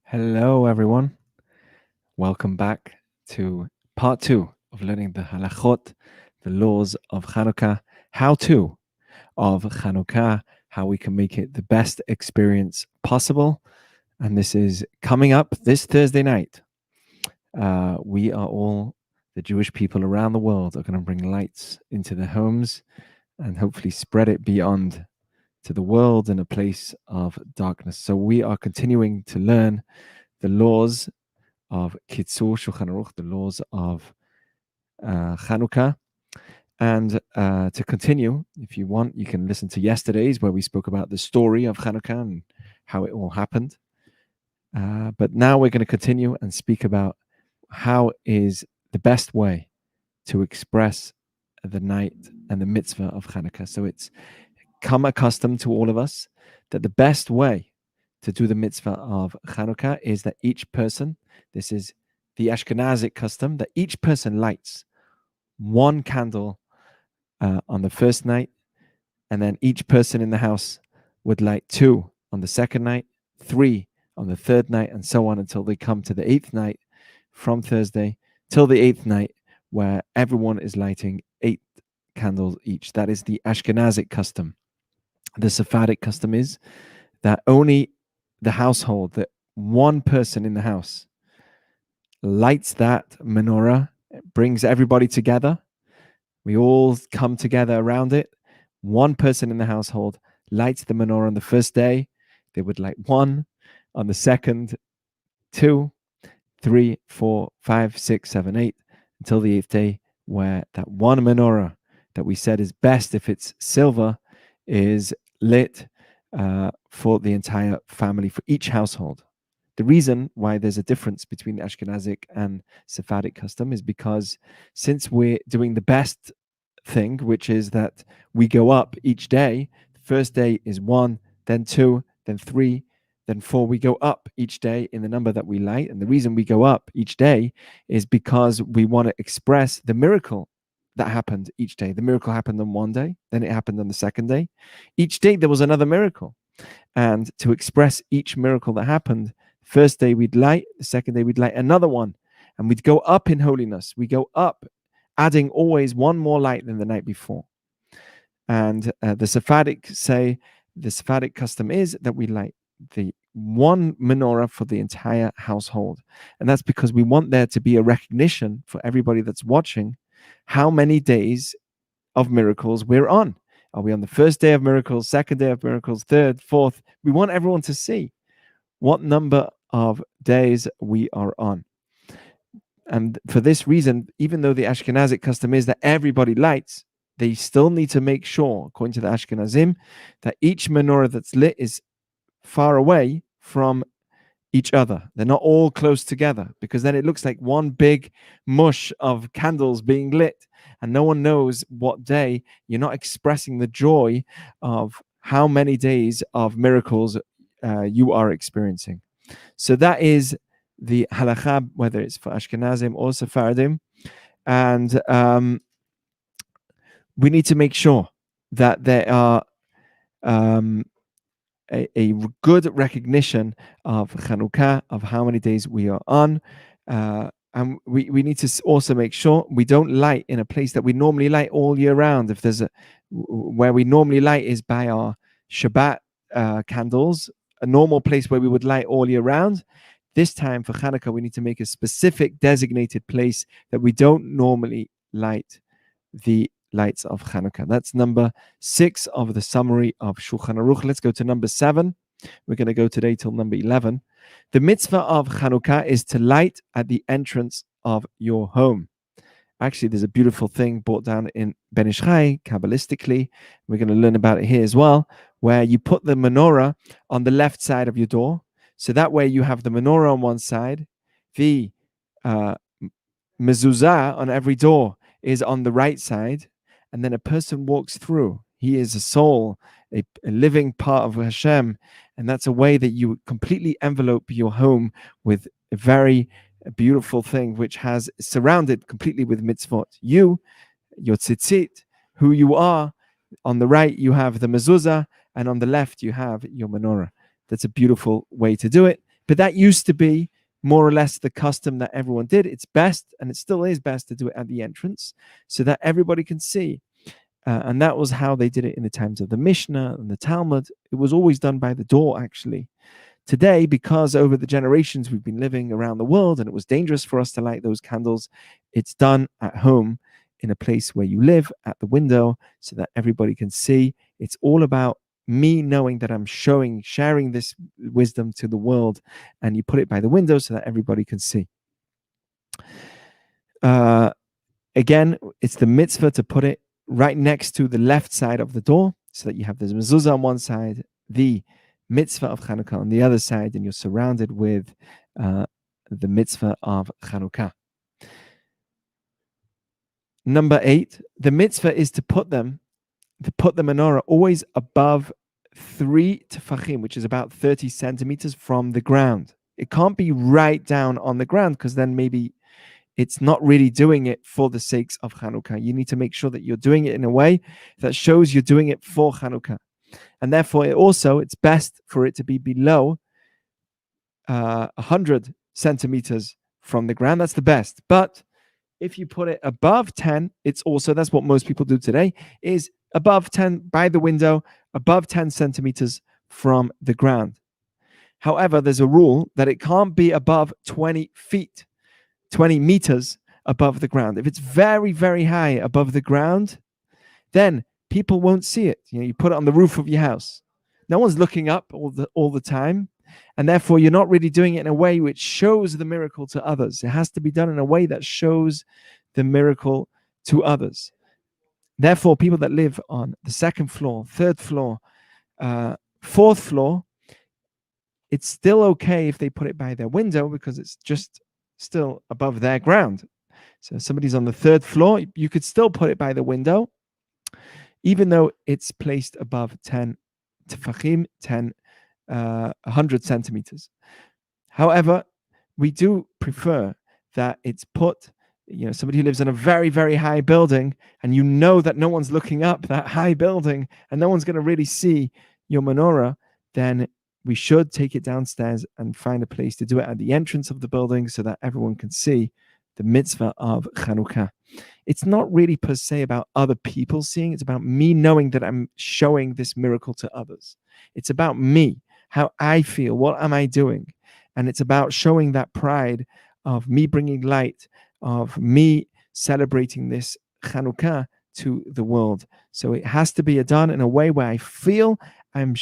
Hello, everyone. Welcome back to part 2 of learning the halachot, the laws of Chanukah, how to of Chanukah, how we can make it the best experience possible. And this is coming up this Thursday night. We are all, the Jewish people around the world, are going to bring lights into their homes and hopefully spread it beyond to the world in a place of darkness. So we are continuing to learn the laws of Kitzur, Shulchan Aruch, the laws of Chanukah. And to continue, if you want, you can listen to yesterday's where we spoke about the story of Chanukah and how it all happened. But now we're going to continue and speak about how is the best way to express the night and the mitzvah of Chanukah. So it's come accustomed to all of us that the best way to do the mitzvah of Chanukah is that each person, this is the Ashkenazic custom, that each person lights one candle on the first night, and then each person in the house would light 2 on the second night, 3 on the third night, and so on until they come to the 8th night from Thursday till the 8th night, where everyone is lighting 8 candles each. That is the Ashkenazic custom. The Sephardic custom is that only the household, that one person in the house lights that menorah, brings everybody together. We all come together around it. One person in the household lights the menorah on the first day. They would light 1 on the second, 2, 3, 4, 5, 6, 7, 8, until the 8th day, where that one menorah that we said is best if it's silver is lit for the entire family, for each household. The reason why there's a difference between the Ashkenazic and Sephardic custom is because since we're doing the best thing, which is that we go up each day, the first day is 1, then 2, then 3, then 4. We go up each day in the number that we light. And the reason we go up each day is because we want to express the miracle that happened each day. The miracle happened on one day, then it happened on the second day. Each day there was another miracle. And to express each miracle that happened, first day we'd light, the second day we'd light another one. And we'd go up in holiness. We go up, adding always one more light than the night before. And the Sephardic custom is that we light the one menorah for the entire household. And that's because we want there to be a recognition for everybody that's watching how many days of miracles we're on. Are we on the first day of miracles, second day of miracles, third, fourth? We want everyone to see what number of days we are on. And for this reason, even though the Ashkenazic custom is that everybody lights, they still need to make sure, according to the Ashkenazim, that each menorah that's lit is far away from each other. They're not all close together, because then it looks like one big mush of candles being lit and no one knows what day. You're not expressing the joy of how many days of miracles you are experiencing. So that is the halakha, whether it's for Ashkenazim or Sephardim. And we need to make sure that there are a good recognition of Chanukah, of how many days we are on. And we need to also make sure we don't light in a place that we normally light all year round. If there's where we normally light is by our Shabbat candles, a normal place where we would light all year round. This time for Chanukah, we need to make a specific designated place that we don't normally light the lights of Chanukah. That's number 6 of the summary of Shulchan Aruch. Let's go to number 7. We're going to go today till number 11. The mitzvah of Chanukah is to light at the entrance of your home. Actually, there's a beautiful thing brought down in Ben Ish Chai, Kabbalistically. We're going to learn about it here as well, where you put the menorah on the left side of your door. So that way you have the menorah on one side, the mezuzah on every door is on the right side, and then a person walks through. He is a soul, a living part of Hashem, and that's a way that you completely envelope your home with a very beautiful thing which has surrounded completely with mitzvot. You, your tzitzit, who you are, on the right you have the mezuzah, and on the left you have your menorah. That's a beautiful way to do it. But that used to be more or less the custom that everyone did. It's best, and it still is best, to do it at the entrance so that everybody can see. And that was how they did it in the times of the Mishnah and the Talmud. It was always done by the door, actually. Today, because over the generations we've been living around the world and it was dangerous for us to light those candles, it's done at home in a place where you live, at the window, so that everybody can see. It's all about me knowing that I'm sharing this wisdom to the world, and you put it by the window so that everybody can see. Again, it's the mitzvah to put it right next to the left side of the door, so that you have the mezuzah on one side, the mitzvah of Chanukah on the other side, and you're surrounded with the mitzvah of Chanukah. Number 8, the mitzvah is to put the menorah always above 3 tefachim, which is about 30 centimeters from the ground. It can't be right down on the ground, because then maybe it's not really doing it for the sakes of Chanukah. You need to make sure that you're doing it in a way that shows you're doing it for Chanukah. And therefore, it's best for it to be below 100 centimeters from the ground. That's the best. But if you put it above 10, that's what most people do today, is above 10 by the window, above 10 centimeters from the ground. However, there's a rule that it can't be above 20 meters above the ground. If it's very, very high above the ground, then people won't see it. You put it on the roof of your house. No one's looking up all the time, and therefore you're not really doing it in a way which shows the miracle to others. It has to be done in a way that shows the miracle to others. Therefore, people that live on the 2nd floor, 3rd floor, 4th floor, it's still okay if they put it by their window, because it's just still above their ground. So if somebody's on the 3rd floor, you could still put it by the window, even though it's placed above 10 tefachim, 100 centimeters. However, we do prefer that it's put, somebody who lives in a very, very high building, and that no one's looking up that high building and no one's going to really see your menorah, then we should take it downstairs and find a place to do it at the entrance of the building so that everyone can see the mitzvah of Chanukah. It's not really per se about other people seeing. It's about me knowing that I'm showing this miracle to others. It's about me, how I feel, what am I doing? And it's about showing that pride of me bringing light, of me celebrating this Chanukah to the world. So it has to be done in a way where I feel I'm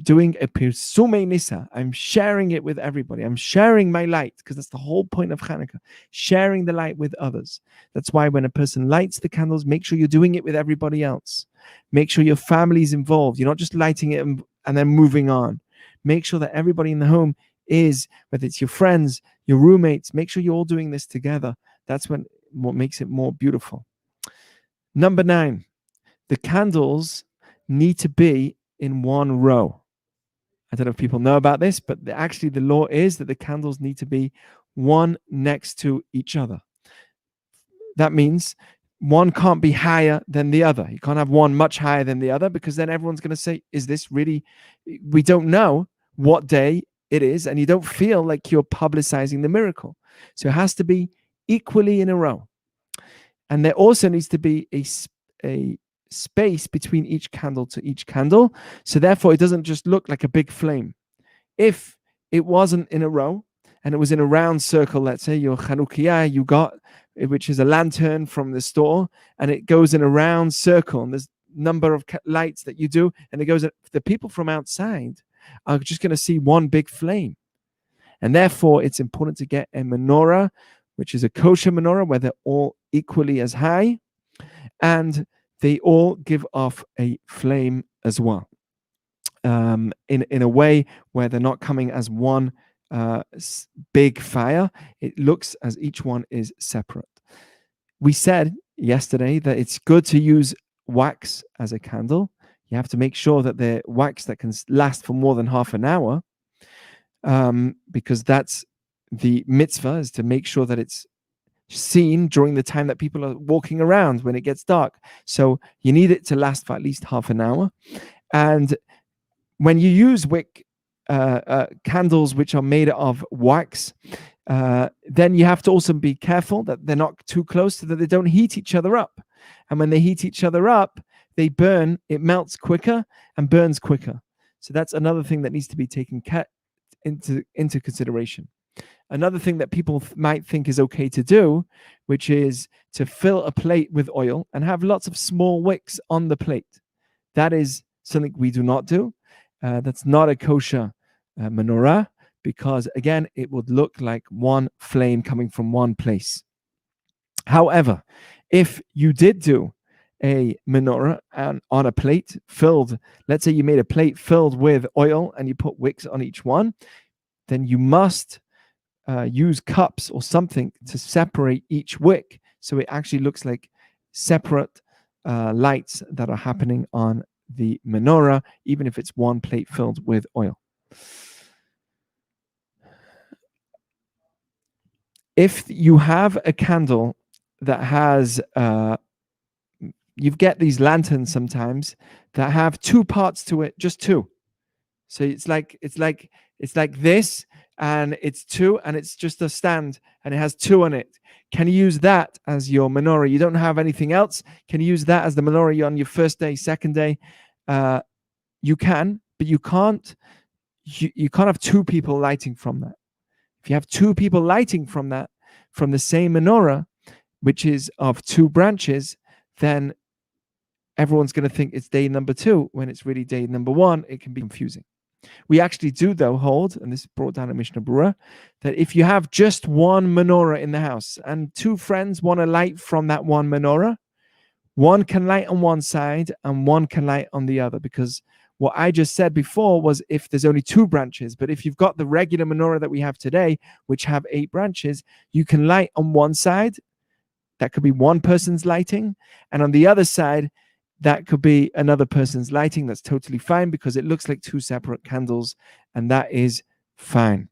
doing a pirsume nisa. I'm sharing it with everybody. I'm sharing my light, because that's the whole point of Chanukah, sharing the light with others. That's why when a person lights the candles, make sure you're doing it with everybody else. Make sure your family's involved. You're not just lighting it and then moving on. Make sure that everybody in the home is, whether it's your friends, your roommates, make sure you're all doing this together. That's what makes it more beautiful. Number 9, the candles need to be in one row. I don't know if people know about this, but actually the law is that the candles need to be one next to each other. That means one can't be higher than the other. You can't have one much higher than the other, because then everyone's going to say, is this really, we don't know what day it is, and you don't feel like you're publicizing the miracle. So it has to be equally in a row. And there also needs to be a space between each candle to each candle, so therefore it doesn't just look like a big flame. If it wasn't in a row and it was in a round circle, let's say your Chanukah you got, which is a lantern from the store, and it goes in a round circle, and there's number of lights that you do, and it goes, the people from outside are just going to see one big flame. And therefore it's important to get a menorah, which is a kosher menorah, where they're all equally as high and they all give off a flame as well, in a way where they're not coming as one big fire. It looks as each one is separate. We said yesterday that it's good to use wax as a candle. You have to make sure that they're wax that can last for more than half an hour, because that's the mitzvah, is to make sure that it's seen during the time that people are walking around when it gets dark. So you need it to last for at least half an hour. And when you use wick candles which are made of wax, then you have to also be careful that they're not too close so that they don't heat each other up. And when they heat each other up, they burn, it melts quicker and burns quicker. So that's another thing that needs to be taken into consideration. Another thing that people might think is okay to do, which is to fill a plate with oil and have lots of small wicks on the plate. That is something we do not do. That's not a kosher menorah, because again, it would look like one flame coming from one place. However, if you did do a menorah on a plate filled, let's say you made a plate filled with oil and you put wicks on each one, then you must use cups or something to separate each wick, so it actually looks like separate lights that are happening on the menorah, even if it's one plate filled with oil. If you have a candle that has, you get these lanterns sometimes that have two parts to it, just two. So it's like this, and it's two, and it's just a stand, and it has two on it. Can you use that as your menorah? You don't have anything else. Can you use that as the menorah on your first day, second day? You can, but you can't. You can't have two people lighting from that. If you have two people lighting from that, from the same menorah, which is of two branches, then everyone's going to think it's day number 2 when it's really day number 1. It can be confusing. We actually do, though, hold, and this is brought down in Mishnah Berurah, that if you have just one menorah in the house and two friends want to light from that one menorah, one can light on one side and one can light on the other, because what I just said before was if there's only 2 branches. But if you've got the regular menorah that we have today, which have 8 branches, you can light on one side. That could be one person's lighting. And on the other side, that could be another person's lighting. That's totally fine, because it looks like 2 separate candles, and that is fine.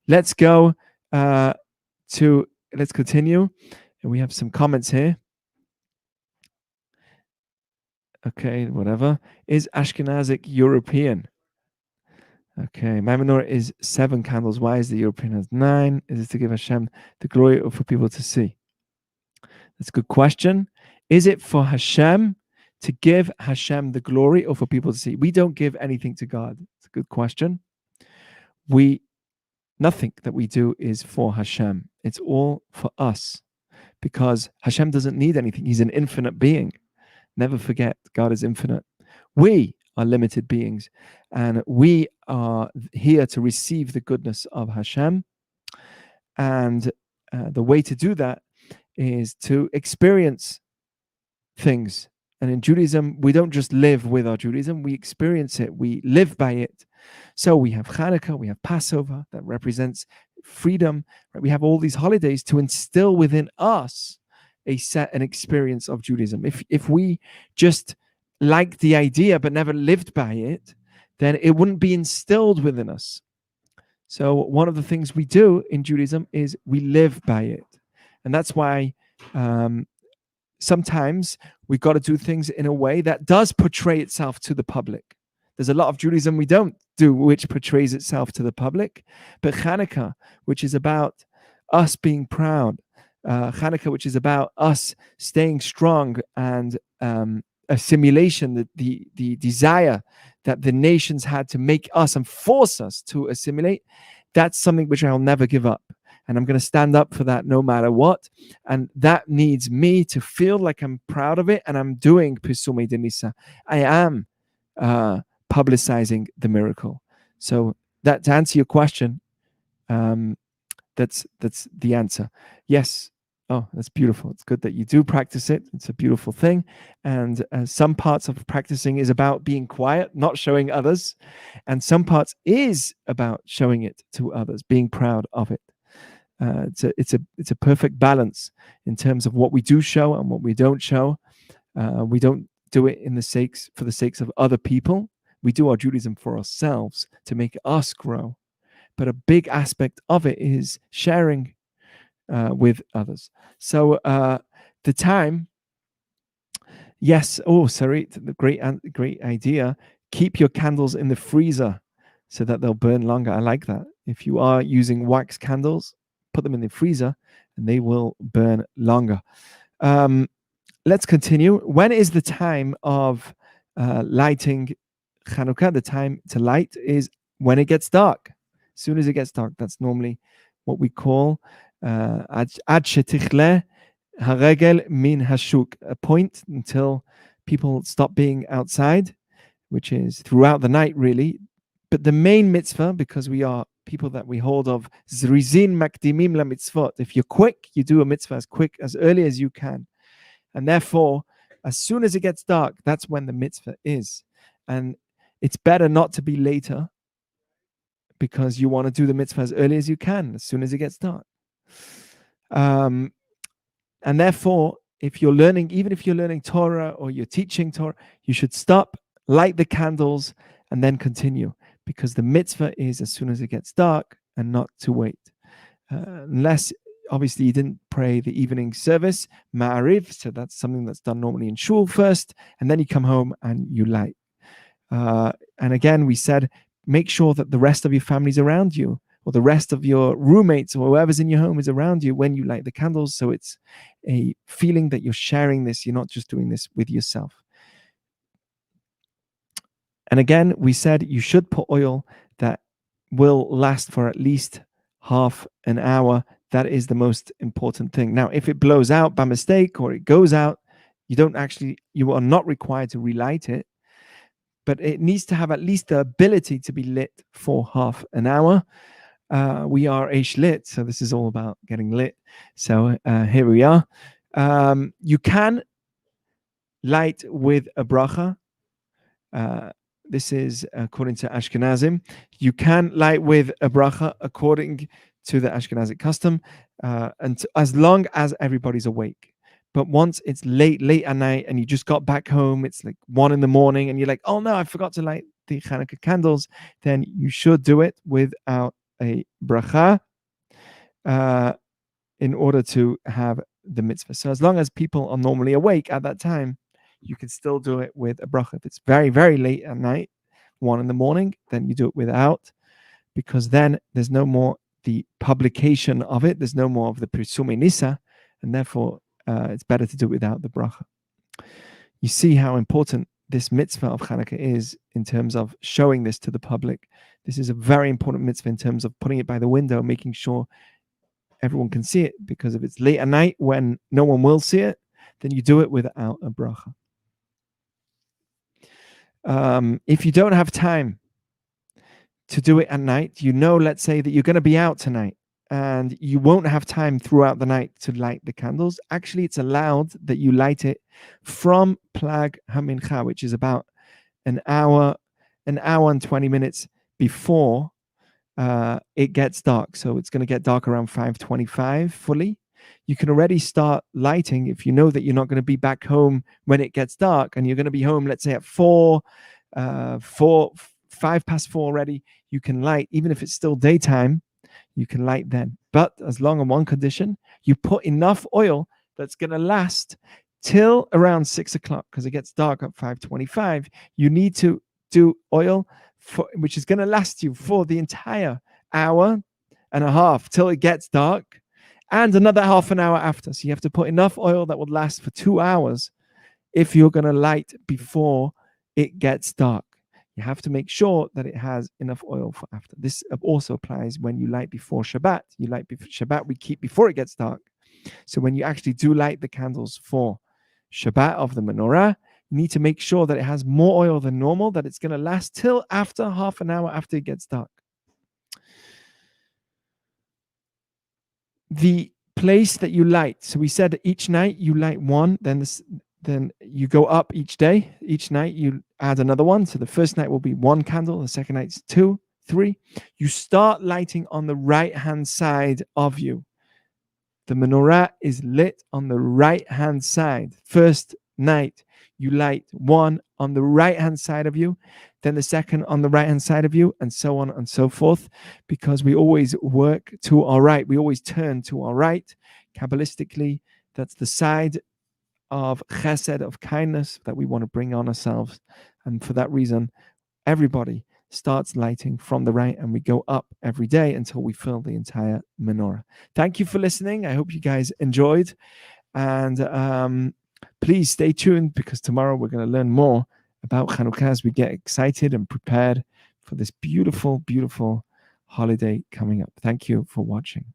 Let's go let's continue. And we have some comments here. Okay, whatever. Is Ashkenazic European? Okay, my menorah is 7 candles. Why is the European has 9? Is it to give Hashem the glory or for people to see? That's a good question. Is it for Hashem, to give Hashem the glory, or for people to see? We don't give anything to God. It's a good question. Nothing that we do is for Hashem. It's all for us, because Hashem doesn't need anything. He's an infinite being. Never forget, God is infinite. We are limited beings, and we are here to receive the goodness of Hashem. And the way to do that is to experience things. And in Judaism, we don't just live with our Judaism, we experience it, we live by it. So we have Chanukah, we have Passover, that represents freedom. Right? We have all these holidays to instill within us an experience of Judaism. If we just liked the idea but never lived by it, then it wouldn't be instilled within us. So one of the things we do in Judaism is we live by it. And that's why sometimes we've got to do things in a way that does portray itself to the public. There's a lot of Judaism we don't do which portrays itself to the public. But Chanukah, which is about us being proud, Chanukah, which is about us staying strong and assimilation, the desire that the nations had to make us and force us to assimilate, that's something which I'll never give up. And I'm going to stand up for that no matter what. And that needs me to feel like I'm proud of it, and I'm doing Pisumei Denisa. I am publicizing the miracle. So that, to answer your question, that's the answer. Yes. Oh, that's beautiful. It's good that you do practice it. It's a beautiful thing. And some parts of practicing is about being quiet, not showing others. And some parts is about showing it to others, being proud of it. It's a perfect balance in terms of what we do show and what we don't show. We don't do it for the sakes of other people. We do our Judaism for ourselves to make us grow. But a big aspect of it is sharing with others. So the time, yes. Oh, sorry, the great idea. Keep your candles in the freezer so that they'll burn longer. I like that. If you are using wax candles, put them in the freezer and they will burn longer. Let's continue. When is the time of lighting Chanukah? The time to light is when it gets dark. As soon as it gets dark, that's normally what we call ad shetichle haregel min hashuk, a point until people stop being outside, which is throughout the night, really. But the main mitzvah, because we are people that we hold of zrizin makdimim la mitzvot. If you're quick, you do a mitzvah as quick, as early as you can. And therefore, as soon as it gets dark, that's when the mitzvah is. And it's better not to be later, because you want to do the mitzvah as early as you can, as soon as it gets dark. And therefore, if you're learning, even if you're learning Torah or you're teaching Torah, you should stop, light the candles, and then continue, because the mitzvah is as soon as it gets dark and not to wait. Unless, obviously, you didn't pray the evening service, Ma'ariv, so that's something that's done normally in shul first, and then you come home and you light. And again, we said, make sure that the rest of your family's around you, or the rest of your roommates or whoever's in your home is around you when you light the candles, so it's a feeling that you're sharing this, you're not just doing this with yourself. And again, we said you should put oil that will last for at least half an hour. That is the most important thing. Now, if it blows out by mistake or it goes out, you are not required to relight it, but it needs to have at least the ability to be lit for half an hour. We are Eish Lit, so this is all about getting lit. So here we are. You can light with a bracha. This is according to Ashkenazim. You can light with a bracha according to the Ashkenazic custom, and as long as everybody's awake. But once it's late at night and you just got back home, it's like 1 a.m, and you're like, oh no, I forgot to light the Chanukah candles, then you should do it without a bracha in order to have the mitzvah. So as long as people are normally awake at that time, you can still do it with a bracha. If it's very, very late at night, 1 a.m, then you do it without, because then there's no more the publication of it. There's no more of the Pirsume Nisa, and therefore it's better to do it without the bracha. You see how important this mitzvah of Chanukah is in terms of showing this to the public. This is a very important mitzvah in terms of putting it by the window, making sure everyone can see it, because if it's late at night when no one will see it, then you do it without a bracha. If you don't have time to do it at night, let's say that you're going to be out tonight and you won't have time throughout the night to light the candles. Actually, it's allowed that you light it from Plag HaMincha, which is about an hour and 20 minutes before it gets dark. So it's going to get dark around 5:25 fully. You can already start lighting if you know that you're not going to be back home when it gets dark, and you're going to be home, let's say at 5 past 4 already. You can light, even if it's still daytime, you can light then. But as long on one condition, you put enough oil that's going to last till around 6 o'clock, because it gets dark at 5:25. You need to do oil which is going to last you for the entire hour and a half till it gets dark, and another half an hour after. So you have to put enough oil that will last for 2 hours if you're going to light before it gets dark. You have to make sure that it has enough oil for after. This also applies when you light before Shabbat. You light before Shabbat, we keep before it gets dark. So when you actually do light the candles for Shabbat of the menorah, you need to make sure that it has more oil than normal, that it's going to last till after half an hour after it gets dark. The place that you light. So we said each night you light one, then you go up each day. Each night you add another one. So the first night will be 1 candle. The second night's 2, 3. You start lighting on the right-hand side of you. The menorah is lit on the right-hand side. First night, you light 1 on the right-hand side of you, then the second on the right-hand side of you, and so on and so forth, because we always work to our right. We always turn to our right. Kabbalistically, that's the side of chesed, of kindness, that we want to bring on ourselves. And for that reason, everybody starts lighting from the right, and we go up every day until we fill the entire menorah. Thank you for listening. I hope you guys enjoyed. And please stay tuned, because tomorrow we're going to learn more about Chanukah as we get excited and prepared for this beautiful, beautiful holiday coming up. Thank you for watching.